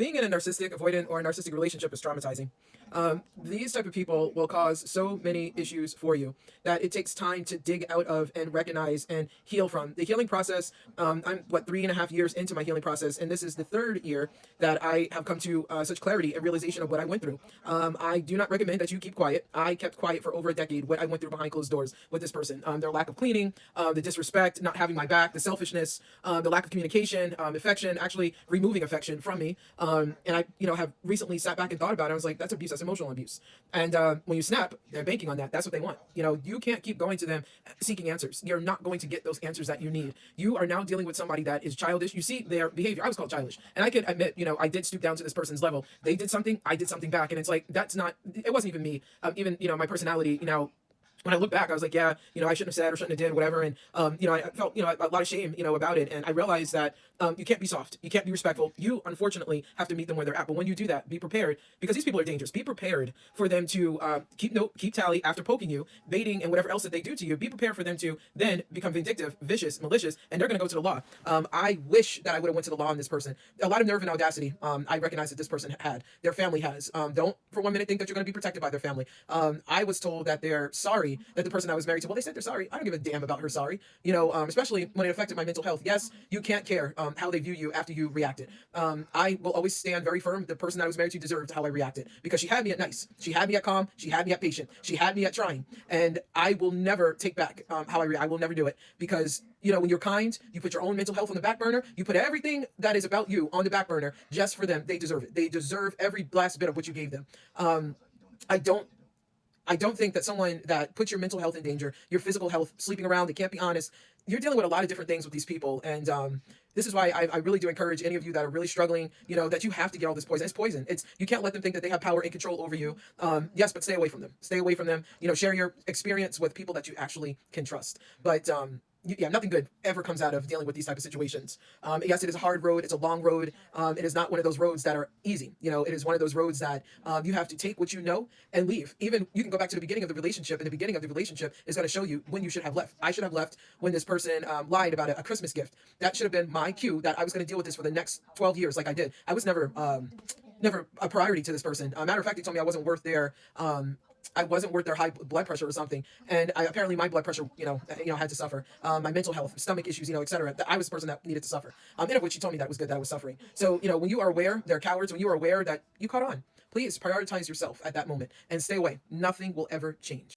Being in a narcissistic, avoidant, or a narcissistic relationship is traumatizing. These type of people will cause so many issues for you that it takes time to dig out of and recognize and heal from. The healing process, I'm 3.5 years into my healing process, and this is the third year that I have come to such clarity and realization of what I went through. I do not recommend that you keep quiet. I kept quiet for over a decade, what I went through behind closed doors with this person. Their lack of cleaning, the disrespect, not having my back, the selfishness, the lack of communication, affection, actually removing affection from me. And I, have recently sat back and thought about it. I was like, that's abuse, that's emotional abuse. And when you snap, they're banking on that. That's what they want. You can't keep going to them seeking answers. You're not going to get those answers that you need. You are now dealing with somebody that is childish. You see their behavior. I was called childish. And I could admit, I did stoop down to this person's level. They did something, I did something back. And it's like, it wasn't even me. Even, my personality, when I look back, I was like, yeah, I shouldn't have said or shouldn't have did whatever. And, I felt, a lot of shame, about it. And I realized that you can't be soft. You can't be respectful. You, unfortunately, have to meet them where they're at. But when you do that, be prepared, because these people are dangerous. Be prepared for them to keep tally after poking you, baiting, and whatever else that they do to you. Be prepared for them to then become vindictive, vicious, malicious, and they're going to go to the law. I wish that I would have went to the law on this person. A lot of nerve and audacity. I recognize that this person had. Their family has. Don't for 1 minute think that you're going to be protected by their family. I was told that they're sorry that the person I was married to, well, they said they're sorry. I don't give a damn about her sorry. Especially when it affected my mental health. Yes, you can't care how they view you after you reacted. I will always stand very firm. The person I was married to deserved how I reacted, because she had me at nice. She had me at calm. She had me at patient. She had me at trying. And I will never take back how I react. I will never do it, because when you're kind, you put your own mental health on the back burner. You put everything that is about you on the back burner just for them. They deserve it. They deserve every last bit of what you gave them. I don't think that someone that puts your mental health in danger, your physical health, sleeping around, they can't be honest. You're dealing with a lot of different things with these people. And this is why I really do encourage any of you that are really struggling, that you have to get all this poison. It's poison. You can't let them think that they have power and control over you. Yes, but stay away from them. Stay away from them. Share your experience with people that you actually can trust. But yeah, nothing good ever comes out of dealing with these type of situations. Yes, it is a hard road. It's a long road. It is not one of those roads that are easy. It is one of those roads that you have to take what you know and leave. Even you can go back to the beginning of the relationship, and the beginning of the relationship is going to show you when you should have left. I should have left when this person lied about a Christmas gift. That should have been my cue that I was going to deal with this for the next 12 years like I did. I was never a priority to this person. Matter of fact, they told me I wasn't worth their high blood pressure or something. And apparently my blood pressure, had to suffer. My mental health, stomach issues, etc. I was the person that needed to suffer. And of which she told me that was good, that I was suffering. So, when you are aware they're cowards, when you are aware that you caught on, please prioritize yourself at that moment and stay away. Nothing will ever change.